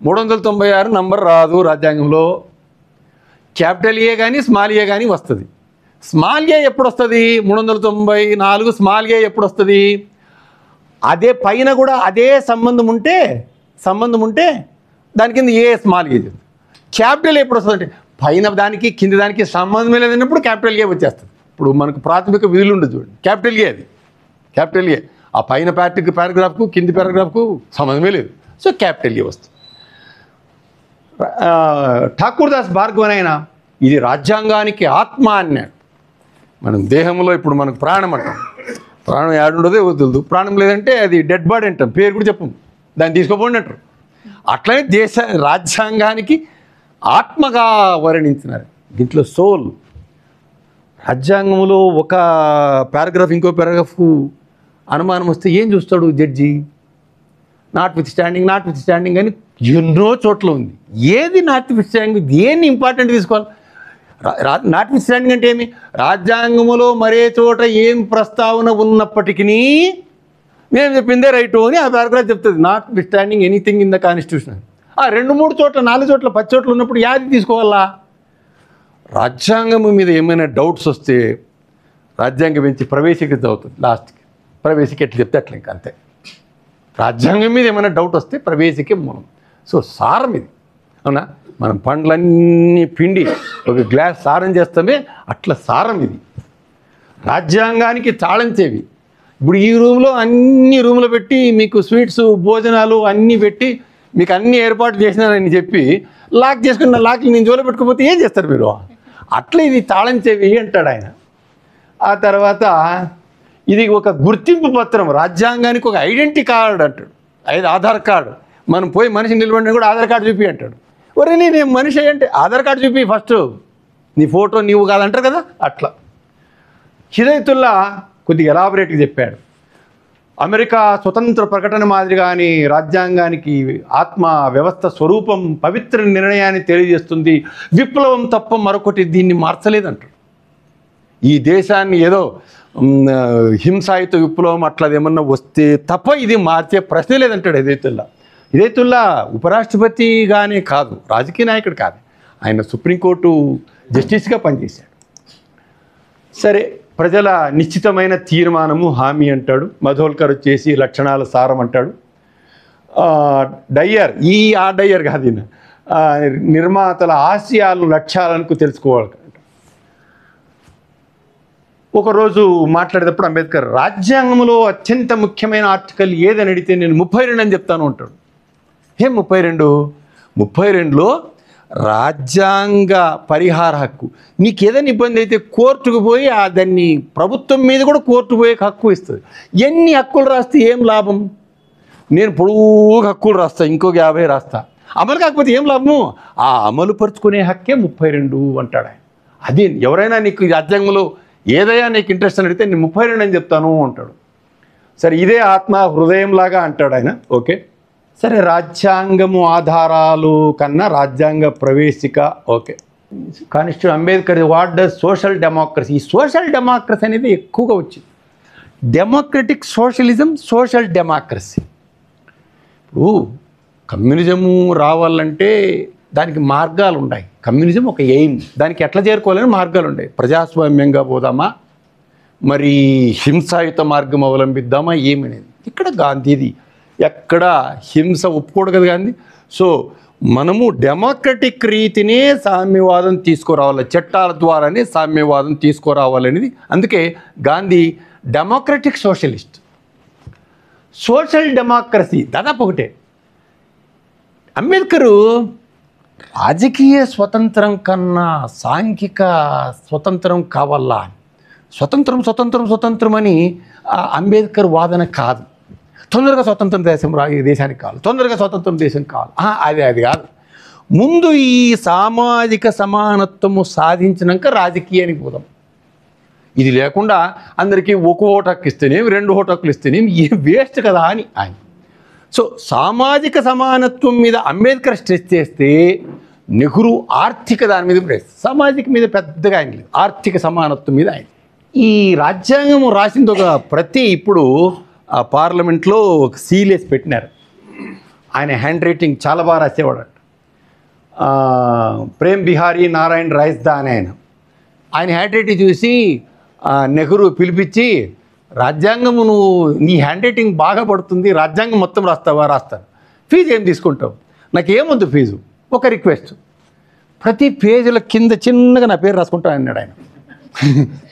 396 నంబర్ రాదు రాజ్యాంగంలో. క్యాపిటల్ ఏ కానీ స్మాల్ ఏ కానీ వస్తుంది. స్మాల్ ఏ ఎప్పుడు వస్తుంది? 394 స్మాల్ ఏ ఎప్పుడు వస్తుంది? అదే పైన కూడా అదే సంబంధం ఉంటే దాని కింద ఏ స్మాల్ ఏ. క్యాపిటల్ ఎప్పుడు వస్తుంది అంటే పైన దానికి కింద దానికి సంబంధమే లేదన్నప్పుడు క్యాపిటల్ ఏ వచ్చేస్తుంది. ఇప్పుడు మనకు ప్రాథమిక విధులు ఉండదు చూడండి, క్యాపిటల్ ఏ. అది క్యాపిటల్ ఏ. ఆ పైన పారాగ్రాఫ్కు కింది పారాగ్రాఫ్కు సంబంధమే లేదు. సో క్యాపిటల్ ఏ వస్తుంది. ఠాకూర్ దాస్ భార్గవన్ అయినా ఇది రాజ్యాంగానికి ఆత్మ అన్నాడు. మనం దేహంలో ఇప్పుడు మనకు ప్రాణం అంటాం, ప్రాణం ఏడుండదో వద్దు. ప్రాణం లేదంటే అది డెడ్ బాడీ అంటాం, పేరు కూడా చెప్పం, దాన్ని తీసుకోపోండి అంటారు. అట్లనే రాజ్యాంగానికి ఆత్మగా వర్ణించినారు. దీంట్లో సోల్. రాజ్యాంగంలో ఒక పారాగ్రాఫ్ ఇంకో పారాగ్రాఫ్కు అనుమానం వస్తే ఏం చూస్తాడు జడ్జి? నాట్ విత్ స్టాండింగ్ అని ఎన్నో చోట్ల ఉంది. ఏది నాట్ విత్ స్టాండింగ్, దేన్ని ఇంపార్టెంట్ తీసుకోవాలి? నాట్ విత్ స్టాండింగ్ అంటే ఏమి? రాజ్యాంగంలో మరే చోట ఏం ప్రస్తావన ఉన్నప్పటికీ మేము చెప్పిందే రైటు అని ఆ పారాగ్రాఫ్ చెప్తుంది. Not with standing anything in the constitution. 2-3 చోట్ల 4 చోట్ల 10 చోట్ల ఉన్నప్పుడు యాది తీసుకోవాలా? రాజ్యాంగం మీద ఏమైనా డౌట్స్ వస్తే రాజ్యాంగం నుంచి ప్రవేశిక అవుతుంది. లాస్ట్కి ప్రవేశిక ఎట్లా చెప్తే అట్లా ఇంకా అంతే. రాజ్యాంగం మీద ఏమైనా డౌట్ వస్తే ప్రవేశికే మూలం. సో సారం ఇది, అవునా? మనం పండ్లన్నీ పిండి ఒక గ్లాస్ సారం చేస్తామే, అట్లా సారం ఇది. రాజ్యాంగానికి తాళంచేవి. ఇప్పుడు ఈ రూమ్లో అన్ని రూమ్లో పెట్టి మీకు స్వీట్స్ భోజనాలు అన్నీ పెట్టి మీకు అన్ని ఏర్పాటు చేసినానని చెప్పి లాక్ చేసుకున్న లాక్ని నేను జోలో పెట్టుకోకపోతే ఏం చేస్తారు మీరు? అట్లా ఇది తాళంచేవి అంటాడు ఆయన. ఆ తర్వాత ఇది ఒక గుర్తింపు పత్రం, రాజ్యాంగానికి ఒక ఐడెంటిటీ కార్డు అంటాడు. ఆధార్ కార్డు. మనం పోయి మనిషి నిలబడినా కూడా ఆధార్ కార్డు చూపి అంటాడు. ఒరే నేను మనిషి అంటే ఆధార్ కార్డు చూపి ఫస్ట్, నీ ఫోటో నీవు కాదంటారు కదా అట్లా. హిదయతుల్లా కొద్దిగా ఎలాబరేట్గా చెప్పాడు. అమెరికా స్వతంత్ర ప్రకటన మాదిరిగాని రాజ్యాంగానికి ఆత్మ వ్యవస్థ స్వరూపం పవిత్ర నిర్ణయాన్ని తెలియజేస్తుంది, విప్లవం తప్ప మరొకటి దీన్ని మార్చలేదంటాడు. ఈ దేశాన్ని ఏదో హింసాయుత విప్లవం అట్లాదేమన్నా వస్తే తప్ప ఇది మార్చే ప్రశ్నే లేదంటాడు హిదయతుల్లా. ఉపరాష్ట్రపతిగానే కాదు, రాజకీయ నాయకుడు కాదు, ఆయన సుప్రీంకోర్టు జస్టిస్గా పనిచేశాడు. సరే, ప్రజల నిశ్చితమైన తీర్మానము హామీ అంటాడు. మధోల్కర్ వచ్చేసి లక్షణాల సారం అంటాడు. డయ్యర్, ఆ డయ్యర్ కాదు, నిర్మాతల ఆశయాలను లక్ష్యాలను తెలుసుకోవాలి. ఒకరోజు మాట్లాడేటప్పుడు అంబేద్కర్ రాజ్యాంగంలో అత్యంత ముఖ్యమైన ఆర్టికల్ ఏదని అడిగితే నేను 32 అని చెప్తాను అంటాడు. ఏం 32లో రాజ్యాంగ పరిహార హక్కు. నీకు ఏదైనా ఇబ్బంది అయితే కోర్టుకు పోయి దాన్ని ప్రభుత్వం మీద కూడా కోర్టు పోయే హక్కు ఇస్తుంది. ఎన్ని హక్కులు రాస్తే ఏం లాభం? నేను పొడుగుగా హక్కులు రాస్తా, ఇంకొక 50 రాస్తా, అమలు కాకపోతే ఏం లాభము? ఆ అమలు పరుచుకునే హక్కే 32 అంటాడు ఆయన. అది ఎవరైనా నీకు రాజ్యాంగంలో ఏదైనా నీకు ఇంట్రెస్ట్ అని అడిగితే నేను 32 అని చెప్తాను అంటాడు. సరే, ఇదే ఆత్మ హృదయంలాగా అంటాడు ఆయన. ఓకే, సరే, రాజ్యాంగము ఆధారాలు కన్నా రాజ్యాంగ ప్రవేశిక. Okay, constitution Ambedkar what does social democracy. ఈ సోషల్ డెమోక్రసీ అనేది ఎక్కువగా వచ్చింది. Democratic socialism, social democracy. ఇప్పుడు కమ్యూనిజము రావాలంటే దానికి మార్గాలు ఉన్నాయి. కమ్యూనిజం ఒక ఎయిమ్, దానికి ఎట్లా చేరుకోవాలని మార్గాలు ఉన్నాయి. ప్రజాస్వామ్యంగా పోదామా, మరి హింసాయుత మార్గం అవలంబిద్దామా ఏమనేది. ఇక్కడ గాంధీది ఎక్కడ హింస ఒప్పుకోడు కదా గాంధీ. సో మనము డెమోక్రటిక్ రీతినే సామ్యవాదం తీసుకురావాలి, చట్టాల ద్వారానే సామ్యవాదం తీసుకురావాలనేది. అందుకే Gandhi democratic socialist. Social democracy దాదాపు ఒకటే. అంబేద్కరు రాజకీయ స్వతంత్రం కన్నా సాంఘిక స్వతంత్రం కావాలా, స్వతంత్రం అని అంబేద్కర్ వాదన కాదు. తొందరగా స్వతంత్రం దేశానికి కావాలి, తొందరగా స్వతంత్రం దేశం కావాలి, అది కాదు. ముందు ఈ సామాజిక సమానత్వము సాధించినాక రాజకీయానికి పోదాం. ఇది లేకుండా అందరికీ ఒక ఓటు హక్కు ఇస్తేనేమి, 2 ఓటు హక్కులు ఇస్తేనేమి, ఏం వేస్ట్ కదా అని ఆయన. సో సామాజిక సమానత్వం మీద అంబేద్కర్ స్ట్రెస్ చేస్తే నెహ్రూ ఆర్థిక దాని మీద ప్రెస్, సామాజిక మీద పెద్దగా ఆయన లేదు, ఆర్థిక సమానత్వం మీద ఆయన. ఈ రాజ్యాంగం రాసింది ఒక ప్రతి ఇప్పుడు ఆ పార్లమెంట్లో ఒక సీలేసి పెట్టినారు. ఆయన హ్యాండ్ రైటింగ్ చాలా బాగా రాసేవాడు. ప్రేమ్ బిహారీ నారాయణ రాయిస్దా అని ఆయన హ్యాండ్ రైటింగ్ చూసి నెహ్రూ పిలిపించి, రాజ్యాంగము నువ్వు నీ హ్యాండ్ రైటింగ్ బాగా పడుతుంది, రాజ్యాంగం మొత్తం రాస్తావా? రాస్తాను. ఫీజు ఏం తీసుకుంటావు? నాకేమొద్దు ఫీజు, ఒక రిక్వెస్ట్, ప్రతి పేజీల కింద చిన్నగా నా పేరు రాసుకుంటాను అన్నాడు ఆయన.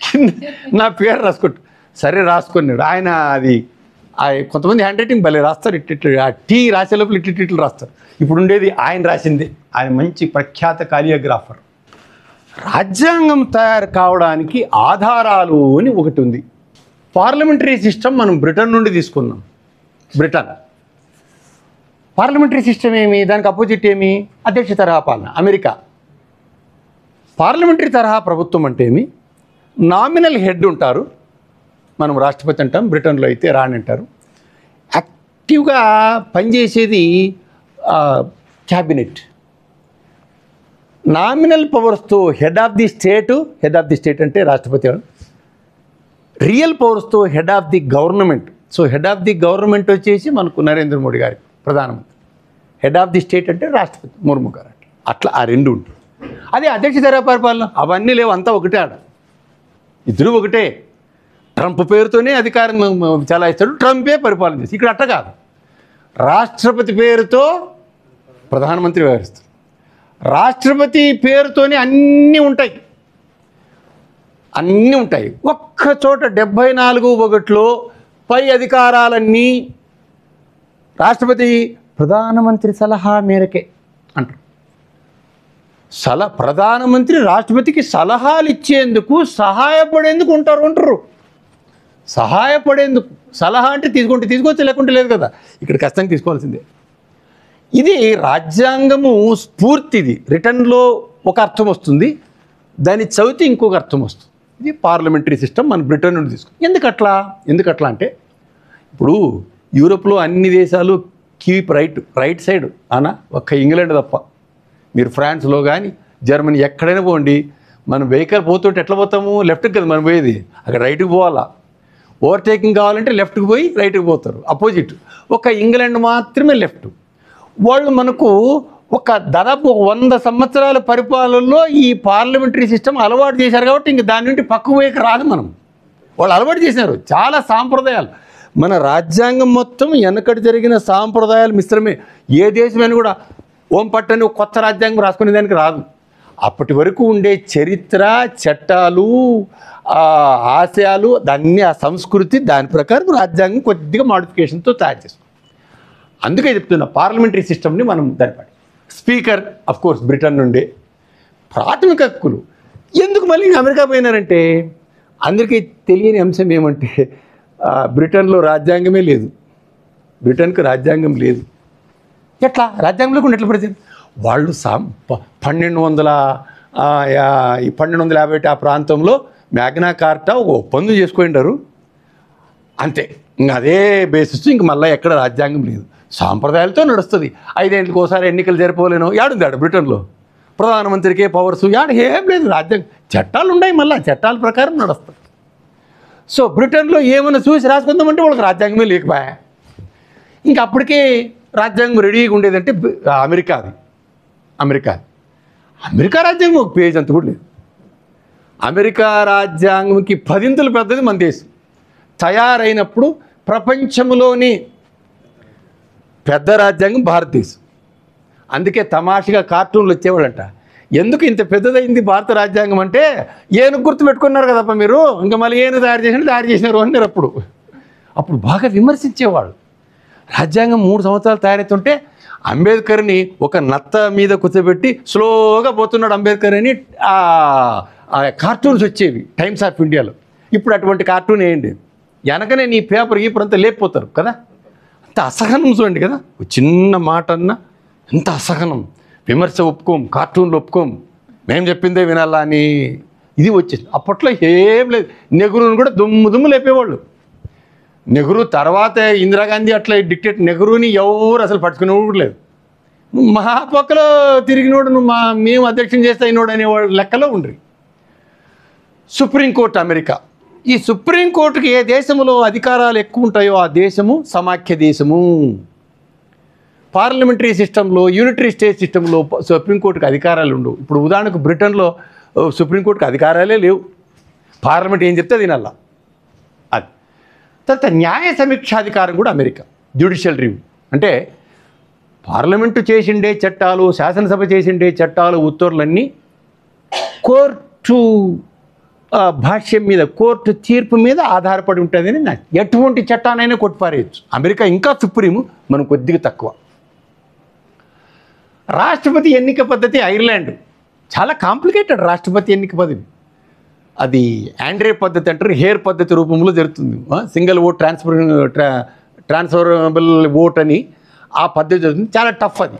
కింద నా పేరు రాసుకుంటా. సరే రాసుకున్నాడు ఆయన. అది కొంతమంది హ్యాండ్ రైటింగ్ భలే రాస్తారు, ఇట్టిట్లు ఆ టీ రాసే లోపల ఇట్టిట్లు రాస్తారు. ఇప్పుడు ఉండేది ఆయన రాసిందే. ఆయన మంచి ప్రఖ్యాత కాలియోగ్రాఫర్. రాజ్యాంగం తయారు కావడానికి ఆధారాలు అని ఒకటి ఉంది. పార్లమెంటరీ సిస్టమ్ మనం బ్రిటన్ నుండి తీసుకున్నాం. బ్రిటన్ పార్లమెంటరీ సిస్టమ్ ఏమి, దానికి అపోజిట్ ఏమి? అధ్యక్ష తరహా పాలన. అమెరికా పార్లమెంటరీ తరహా ప్రభుత్వం అంటే ఏమి? నామినల్ హెడ్ ఉంటారు, మనం రాష్ట్రపతి అంటాం. బ్రిటన్లో అయితే రాణి అంటారు. యాక్టివ్గా పనిచేసేది క్యాబినెట్. నామినల్ పవర్స్తో హెడ్ ఆఫ్ ది స్టేట్ అంటే రాష్ట్రపతి. రియల్ పవర్స్తో head of the government. So head of the government వచ్చేసి మనకు నరేంద్ర మోడీ గారి ప్రధానమంత్రి. హెడ్ ఆఫ్ ది స్టేట్ అంటే రాష్ట్రపతి ముర్ము గారు. అట్లా ఆ రెండు ఉంటుంది. అదే అధ్యక్ష తరహా పరిపాలన అవన్నీ లేవు, అంతా ఒకటే. ఆడ ఇద్దరు ఒకటే. ట్రంప్ పేరుతోనే అధికారం చలాయిస్తాడు, ట్రంపే పరిపాలన చేస్తాడు. ఇక్కడ అట్ట కాదు. రాష్ట్రపతి పేరుతో ప్రధానమంత్రి వ్యవహరిస్తాడు. రాష్ట్రపతి పేరుతోనే అన్నీ ఉంటాయి. ఒక్క చోట 74(1) పై అధికారాలన్నీ రాష్ట్రపతి ప్రధానమంత్రి సలహా మేరకే అంటారు. ప్రధానమంత్రి రాష్ట్రపతికి సలహాలు ఇచ్చేందుకు, సహాయపడేందుకు ఉంటారు. సహాయపడేందుకు. సలహా అంటే తీసుకోవచ్చు, లేకుంటే లేదు కదా. ఇక్కడ ఖచ్చితంగా తీసుకోవాల్సిందే. ఇది రాజ్యాంగము స్ఫూర్తిది. రిటర్న్లో ఒక అర్థం వస్తుంది, దాన్ని చదివితే ఇంకొక అర్థం వస్తుంది. ఇది పార్లమెంటరీ సిస్టమ్ మన బ్రిటన్ నుండి తీసుకుంది. ఎందుకట్లా అంటే ఇప్పుడు యూరోప్లో అన్ని దేశాలు కీప్ రైట్ సైడ్ అనా, ఒక్క ఇంగ్లాండ్ తప్ప. మీరు ఫ్రాన్స్లో కానీ జర్మనీ ఎక్కడైనా పోండి, మనం వెహికల్ పోతుంటే ఎట్లా పోతాము? లెఫ్ట్కి కదా మనం పోయేది, అక్కడ రైట్కి పోవాలా. ఓవర్టేకింగ్ కావాలంటే లెఫ్ట్కి పోయి రైట్కి పోతారు, అపోజిట్. ఒక ఇంగ్లాండ్ మాత్రమే లెఫ్ట్. వాళ్ళు మనకు ఒక దాదాపు 100 సంవత్సరాల పరిపాలనలో ఈ పార్లమెంటరీ సిస్టమ్ అలవాటు చేశారు కాబట్టి ఇంక దాని నుండి పక్కకు పోయేకి రాదు. వాళ్ళు అలవాటు చేసినారు చాలా సాంప్రదాయాలు. మన రాజ్యాంగం మొత్తం వెనకటి జరిగిన సాంప్రదాయాలు మిశ్రమే. ఏ దేశమైనా కూడా ఓం పట్టని కొత్త రాజ్యాంగం రాసుకునే దానికి రాదు. అప్పటి వరకు ఉండే చరిత్ర, చట్టాలు, ఆశయాలు, దాన్ని ఆ సంస్కృతి, దాని ప్రకారం రాజ్యాంగం కొద్దిగా మాడిఫికేషన్తో తయారు చేస్తాం. అందుకే చెప్తున్నా పార్లమెంటరీ సిస్టమ్ని మనం దానిపడి. స్పీకర్ కోర్స్ బ్రిటన్ నుండే. ప్రాథమిక హక్కులు ఎందుకు మళ్ళీ అమెరికా పోయినారంటే, అందరికీ తెలియని అంశం ఏమంటే బ్రిటన్లో రాజ్యాంగమే లేదు. బ్రిటన్కు రాజ్యాంగం లేదు. ఎట్లా రాజ్యాంగంలో కూడా ఎట్లా పడితే వాళ్ళు 1250 ఆ ప్రాంతంలో మ్యాగ్నా కార్టా ఒక ఒప్పందం చేసుకుంటారు అంతే. ఇంకా అదే బేసిస్ ఇంక మళ్ళీ ఎక్కడ రాజ్యాంగం లేదు. సాంప్రదాయాలతో నడుస్తుంది. 5 ఏళ్ళకి ఒకసారి ఎన్నికలు జరిపోలేను. యాడుంది ఆడ బ్రిటన్లో ప్రధానమంత్రికే పవర్స్, ఏం లేదు. రాజ్యాంగం చట్టాలు ఉన్నాయి, మళ్ళీ చట్టాల ప్రకారం నడుస్తుంది. సో బ్రిటన్లో ఏమైనా చూసి రాసుకుందామంటే వాళ్ళకి రాజ్యాంగమే లేకపోయా. ఇంకా అప్పటికే రాజ్యాంగం రెడీగా ఉండేదంటే అమెరికాది. అమెరికా రాజ్యాంగం ఒక పేజ్ అంత కూడా లేదు. అమెరికా రాజ్యాంగంకి 10 పెద్దది మన దేశం. తయారైనప్పుడు ప్రపంచంలోని పెద్ద రాజ్యాంగం భారతదేశం. అందుకే తమాషగా కార్టూన్లు వచ్చేవాళ్ళంట, ఎందుకు ఇంత పెద్దదైంది భారత రాజ్యాంగం అంటే, ఏనుగు గుర్తు పెట్టుకున్నారు కదప్ప మీరు, ఇంకా మళ్ళీ ఏనుగు తయారు చేసినారు అన్నారు. అప్పుడు బాగా విమర్శించేవాళ్ళు. రాజ్యాంగం 3 సంవత్సరాలు తయారవుతుంటే అంబేద్కర్ని ఒక నత్త మీద కూర్చోబెట్టి స్లోగా పోతున్నాడు అంబేద్కర్ అని కార్టూన్స్ వచ్చేవి టైమ్స్ ఆఫ్ ఇండియాలో. ఇప్పుడు అటువంటి కార్టూన్ వేయండి, వెనకనే నీ పేపర్ అంతా లేకపోతారు కదా. అంత అసహనం చూడండి కదా, చిన్న మాట అన్నా ఎంత అసహనం. విమర్శ ఒప్పుకోం, కార్టూన్లు ఒప్పుకోం, మేము చెప్పిందే వినాలా అని ఇది వచ్చేది. అప్పట్లో ఏం లేదు. నెహ్రూని కూడా దుమ్ము లేపేవాళ్ళు. నెహ్రూ తర్వాత ఇందిరాగాంధీ అట్లా డిక్టేట్. నెహ్రూని ఎవరు అసలు పట్టుకునేవాడు లేదు. మా పక్కలో తిరిగినోడు మేము అధ్యక్షం చేస్తే అయినోడు అనేవాడు లెక్కలో ఉండ్రి. Supreme court America. ఈ సుప్రీంకోర్టుకి ఏ దేశంలో అధికారాలు ఎక్కువ ఉంటాయో ఆ దేశము సమాఖ్య దేశము. పార్లమెంటరీ సిస్టంలో, యూనిటరీ స్టేట్ సిస్టంలో సుప్రీంకోర్టుకి అధికారాలు ఉండవు. ఇప్పుడు ఉదాహరణకు బ్రిటన్లో సుప్రీంకోర్టుకి అధికారాలే లేవు. పార్లమెంట్ ఏం చెప్తే తినాలా అది. తర్వాత న్యాయ సమీక్షాధికారం కూడా అమెరికా, జ్యుడిషియల్ రివ్యూ. అంటే పార్లమెంటు చేసిండే చట్టాలు, శాసనసభ చేసిండే చట్టాలు, ఉత్తర్వులన్నీ కోర్టు భాష్యం మీద, కోర్టు తీర్పు మీద ఆధారపడి ఉంటుందని ఎటువంటి చట్టానైనా కొట్టిపారేయచ్చు. అమెరికా ఇంకా సుప్రీము, మనం కొద్దిగా తక్కువ. రాష్ట్రపతి ఎన్నిక పద్ధతి ఐర్లాండ్ చాలా కాంప్లికేటెడ్. రాష్ట్రపతి ఎన్నిక పద్ధతి అది ఆండ్రే పద్ధతి అంటారు, హేర్ పద్ధతి రూపంలో జరుగుతుంది. సింగిల్ ఓట్ ట్రాన్స్ఫరబుల్ ఓట్ అని ఆ పద్ధతి జరుగుతుంది. చాలా టఫ్ అది.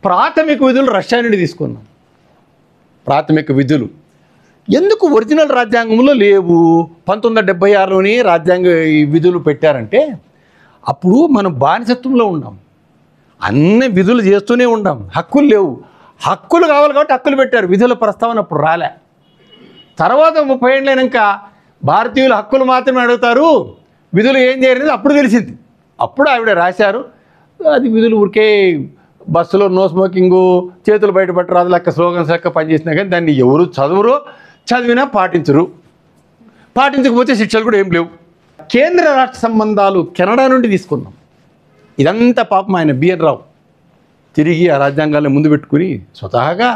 ప్రాథమిక విధులు రష్యా నుండి తీసుకున్నాం. ప్రాథమిక విధులు ఎందుకు ఒరిజినల్ రాజ్యాంగంలో లేవు? 1976లోనే రాజ్యాంగ విధులు పెట్టారంటే అప్పుడు మనం బానిసత్వంలో ఉన్నాం. అన్ని విధులు చేస్తూనే ఉన్నాం, హక్కులు లేవు. హక్కులు కావాలి కాబట్టి హక్కులు పెట్టారు, విధుల ప్రస్తావన అప్పుడు రాలే. తర్వాత 30 ఏళ్ళు అయినాక భారతీయులు హక్కులు మాత్రమే అడుగుతారు, విధులు ఏం చేయలేదు అప్పుడు తెలిసింది. అప్పుడు ఆవిడ రాశారు. అది విధులు ఊరికే బస్సులో నో స్మోకింగు, చేతులు బయటపట్టరాదు లెక్క స్లోగన్స్ లెక్క పనిచేసినా కానీ దాన్ని ఎవరు చదువురో, చదివినా పాటించరు. పాటించకపోతే శిక్షలు కూడా ఏం లేవు. కేంద్ర రాష్ట్ర సంబంధాలు కెనడా నుండి తీసుకున్నాం. ఇదంతా పాపం ఆయన బిఎన్ రావు తిరిగి ఆ రాజ్యాంగాన్ని ముందు పెట్టుకుని స్వతహాగా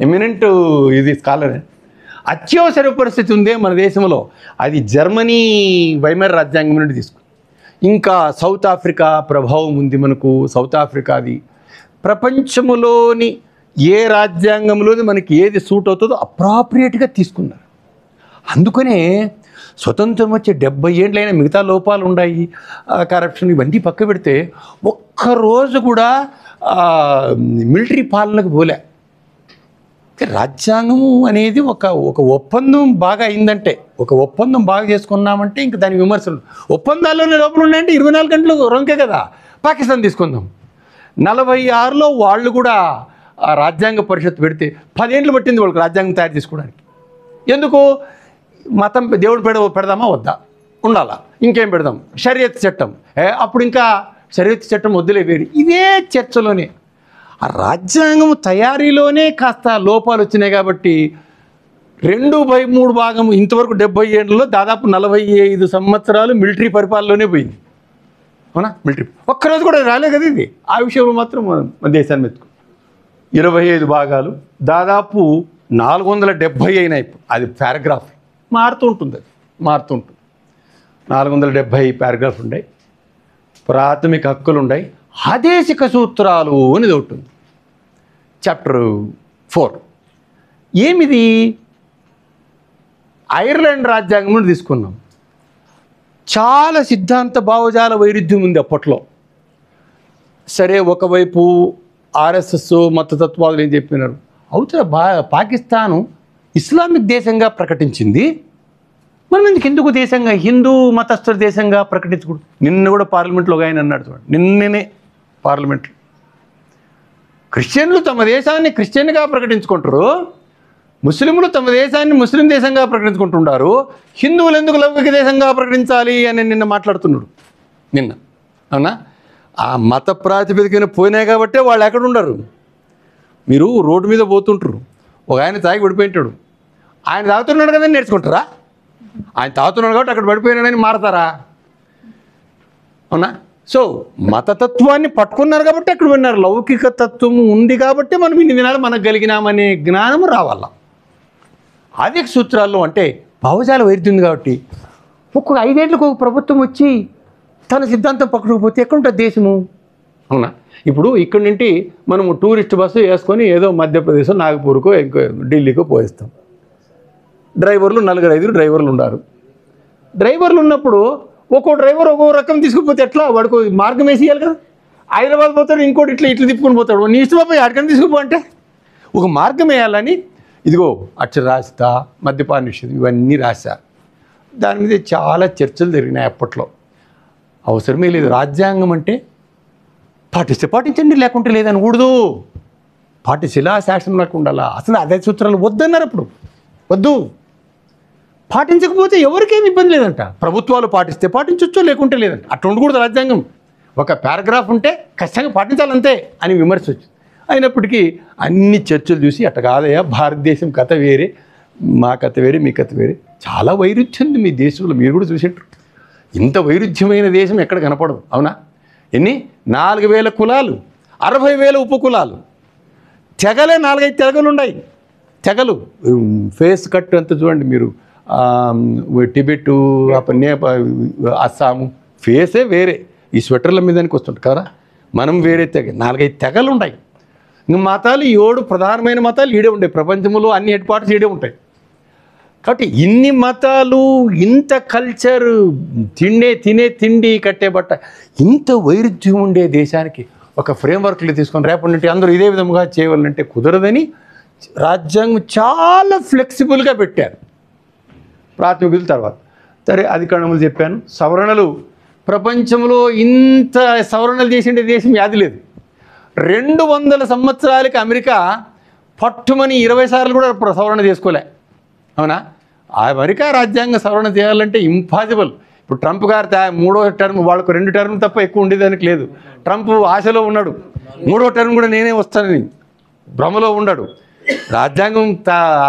ఎమినెంట్ ఇది స్కాలర్. అత్యవసర పరిస్థితి ఉందే మన దేశంలో, అది జర్మనీ వైమర్ రాజ్యాంగం నుండి తీసుకుంది. ఇంకా సౌత్ ఆఫ్రికా ప్రభావం ఉంది మనకు. సౌత్ ఆఫ్రికాది ప్రపంచంలోని ఏ రాజ్యాంగంలోని మనకి ఏది సూట్ అవుతుందో అప్రాప్రియేట్గా తీసుకున్నారు. అందుకనే స్వతంత్రం వచ్చే 70 ఏళ్ళైనా మిగతా లోపాలు ఉన్నాయి, కరప్షన్ ఇవన్నీ పక్క పెడితే ఒక్కరోజు కూడా మిలిటరీ పాలనకు పోలే. రాజ్యాంగము అనేది ఒక ఒప్పందం బాగా అయిందంటే, ఒక ఒప్పందం బాగా చేసుకున్నామంటే ఇంక దాని విమర్శలు. ఒప్పందాల్లోనే లోపల ఉన్నాయంటే 24 గంటలు రొంకే కదా. పాకిస్తాన్ తీసుకుందాం, 46లో వాళ్ళు కూడా రాజ్యాంగ పరిషత్ పెడితే 10 ఏళ్ళు పట్టింది వాళ్ళకి రాజ్యాంగం తయారు చేసుకోవడానికి. ఎందుకు? మతం దేవుడు పెడదామా వద్దా, ఉండాలా, ఇంకేం పెడదాం, షరియత్ చట్టం. అప్పుడు ఇంకా షరియత్ చట్టం వద్దులే వేరు. ఇదే చర్చలోనే ఆ రాజ్యాంగం తయారీలోనే కాస్త లోపాలు వచ్చినాయి. కాబట్టి 2/3 భాగం ఇంతవరకు 70 ఏళ్ళలో దాదాపు 45 సంవత్సరాలు మిలిటరీ పరిపాలనలోనే పోయింది. అవునా? మిలిటరీ ఒక్కరోజు కూడా రాలే కదా ఇది. ఆ విషయంలో మాత్రం మన దేశాన్ని మెచ్చుకో. 25 భాగాలు దాదాపు 470 అయినాయి. అది పారాగ్రాఫ్ మారుతూ ఉంటుంది, అది మారుతూ ఉంటుంది. 470 పారాగ్రాఫ్ ఉన్నాయి. ప్రాథమిక హక్కులు ఉన్నాయి. ఆదేశిక సూత్రాలు అనేది ఒకటి ఉంది, చాప్టర్ 4. ఏమిది? ఐర్లాండ్ రాజ్యాంగం నుండి తీసుకున్నాం. చాలా సిద్ధాంత భావజాల వైరుధ్యం ఉంది అప్పట్లో. సరే, ఒకవైపు ఆర్ఎస్ఎస్ మతతత్వాదులు ఏం చెప్పినారు, అవతల పాకిస్తాను ఇస్లామిక్ దేశంగా ప్రకటించింది, మనం ఎందుకు దేశంగా హిందూ మతస్థుల దేశంగా ప్రకటించకూడదు? నిన్న కూడా పార్లమెంట్లో ఒక ఆయన అన్నాడు చూడండి, నిన్ననే పార్లమెంట్లో క్రిస్టియన్లు తమ దేశాన్ని క్రిస్టియన్గా ప్రకటించుకుంటారు, ముస్లింలు తమ దేశాన్ని ముస్లిం దేశంగా ప్రకటించుకుంటున్నారు, హిందువులు ఎందుకు లౌకిక దేశంగా ప్రకటించాలి అని నిన్న మాట్లాడుతున్నాడు. నిన్న అవునా? ఆ మత ప్రాతిపదికన పోయినాయి కాబట్టే వాళ్ళు ఎక్కడ ఉండరు. మీరు రోడ్డు మీద పోతుంటారు, ఒక ఆయన తాగి పడిపోయింటాడు, ఆయన తాగుతున్నాడు కదా నేర్చుకుంటారా? ఆయన తాగుతున్నాడు కాబట్టి అక్కడ పడిపోయినాడని మారతారా? అవునా? సో మతతత్వాన్ని పట్టుకున్నారు కాబట్టి అక్కడ విన్నారు. లౌకిక తత్వం ఉంది కాబట్టి మనం ఇన్ని దినాలు మనకు కలిగినామనే జ్ఞానము రావాల. ఆర్థిక సూత్రాల్లో అంటే భావజాల వైరుధ్యం కాబట్టి ఒక్కొక్క 5 ఏళ్ళకు ఒక ప్రభుత్వం వచ్చి తన సిద్ధాంతం పక్కకపోతే ఎక్కడుంటుంది దేశము? అవునా? ఇప్పుడు ఇక్కడి నుండి మనము టూరిస్ట్ బస్సు వేసుకొని ఏదో మధ్యప్రదేశ్, నాగపూర్కో ఇంకో ఢిల్లీకో పోయిస్తాం. డ్రైవర్లు 4-5 డ్రైవర్లు ఉన్నారు. డ్రైవర్లు ఉన్నప్పుడు ఒక్కో డ్రైవర్ ఒక్కో రకం తీసుకుపోతే ఎట్లా? వాడికి మార్గం వేసేయాలి కదా. హైదరాబాద్ పోతాడు, ఇంకోటి ఇట్లా తిప్పుకొని పోతాడు. నీ ఇష్టమైపోయి అక్కడికి తీసుకుపో అంటే ఒక మార్గం వేయాలని ఇదిగో అక్షర రాస్తా, మద్యపాన నిషేధం ఇవన్నీ రాశా. దాని మీద చాలా చర్చలు జరిగినాయి అప్పట్లో. అవసరమే లేదు. రాజ్యాంగం అంటే పాటిస్తే పాటించండి, లేకుంటే లేదనకూడదు. పాటించేలా శాసనంలోకి ఉండాలా. అసలు అదే సూత్రాలు వద్దన్నారు అప్పుడు. వద్దు, పాటించకపోతే ఎవరికేమి ఇబ్బంది లేదంట. ప్రభుత్వాలు పాటిస్తే పాటించవచ్చు, లేకుంటే లేదంట. అట్లా ఉండకూడదు రాజ్యాంగం. ఒక పారాగ్రాఫ్ ఉంటే ఖచ్చితంగా పాటించాలంతే అని విమర్శించు. అయినప్పటికీ అన్ని చర్చలు చూసి అట్ట కాదయ్యా, భారతదేశం కథ వేరే, మా కథ వేరే, మీ కథ వేరే. చాలా వైరుధ్యం ఉంది మీ దేశంలో, మీరు కూడా చూసేటారు. ఇంత వైరుధ్యమైన దేశం ఎక్కడ కనపడదు. అవునా? ఎన్ని 4,000 కులాలు, 60,000 ఉపకులాలు, తెగలే 4-5 తెగలు ఉన్నాయి. తెగలు ఫేస్ కట్ అంతా చూడండి మీరు. టిబెట్, అస్సాము ఫేసే వేరే. ఈ స్వెటర్ల మీదకి వస్తుంటారు కదా, మనం వేరే తెగ. 4-5 తెగలు ఉన్నాయి. ఇంకా మతాలు 7 ప్రధానమైన మతాలు ఈడే ఉంటాయి. ప్రపంచంలో అన్ని హెడ్ క్వార్టర్స్ ఈడే ఉంటాయి. కాబట్టి ఇన్ని మతాలు, ఇంత కల్చర్, తినే తిండి, కట్టే బట్ట, ఇంత వైరుధ్యం ఉండే దేశానికి ఒక ఫ్రేమ్వర్క్లు తీసుకొని రేపటి నుండి అందరూ ఇదే విధంగా చేయవాలంటే కుదరదని రాజ్యాంగం చాలా ఫ్లెక్సిబుల్గా పెట్టారు. ప్రాతినిధ్యుల తర్వాత సరే అధికారములు చెప్పాను. సవరణలు ప్రపంచంలో ఇంత సవరణలు చేసిండే దేశం యాది లేదు. 200 సంవత్సరాలకి అమెరికా పట్టుమని 20 సార్లు కూడా సవరణ చేసుకోలే. అవునా? అమెరికా రాజ్యాంగ సవరణ చేయాలంటే ఇంపాసిబుల్. ఇప్పుడు ట్రంప్ గారు 3వ టర్మ్, వాళ్ళకు 2 టర్మ్ తప్ప ఎక్కువ ఉండేదానికి లేదు. ట్రంప్ ఆశలో ఉన్నాడు, 3వ టర్మ్ కూడా నేనే వస్తానని భ్రమలో ఉన్నాడు. రాజ్యాంగం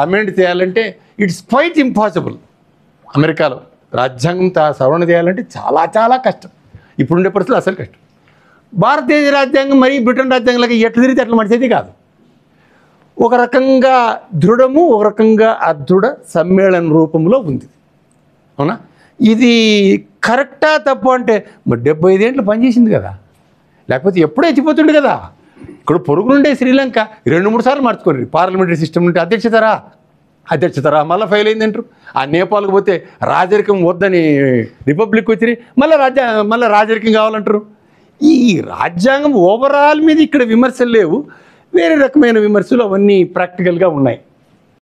అమెండ్ చేయాలంటే ఇట్స్ క్వైట్ ఇంపాసిబుల్. అమెరికాలో రాజ్యాంగం సవరణ చేయాలంటే చాలా చాలా కష్టం. ఇప్పుడుండే పరిస్థితులు అసలు కష్టం. భారతదేశ రాజ్యాంగం మరి బ్రిటన్ రాజ్యాంగంలాగా ఎట్లా తిరిగితే అట్లా మడిచేది కాదు. ఒక రకంగా దృఢము, ఒక రకంగా అదృఢ సమ్మేళన రూపంలో ఉంది. అవునా? ఇది కరెక్టా తప్పు అంటే మరి 75 ఏళ్ళు పనిచేసింది కదా, లేకపోతే ఎప్పుడూ ఎత్తిపోతుండే కదా. ఇక్కడ పొరుగునుండే శ్రీలంక 2-3 సార్లు మార్చుకోరు. పార్లమెంటరీ సిస్టమ్ నుండి అధ్యక్షతరా మళ్ళీ ఫెయిల్ అయిందంటారు. ఆ నేపాల్కి పోతే రాజరికం వద్దని రిపబ్లిక్ వచ్చి మళ్ళీ రాజరికం కావాలంటారు. ఈ రాజ్యాంగం ఓవరాల్ మీద ఇక్కడ విమర్శలు లేవు, వేరే రకమైన విమర్శలు అవన్నీ ప్రాక్టికల్గా ఉన్నాయి.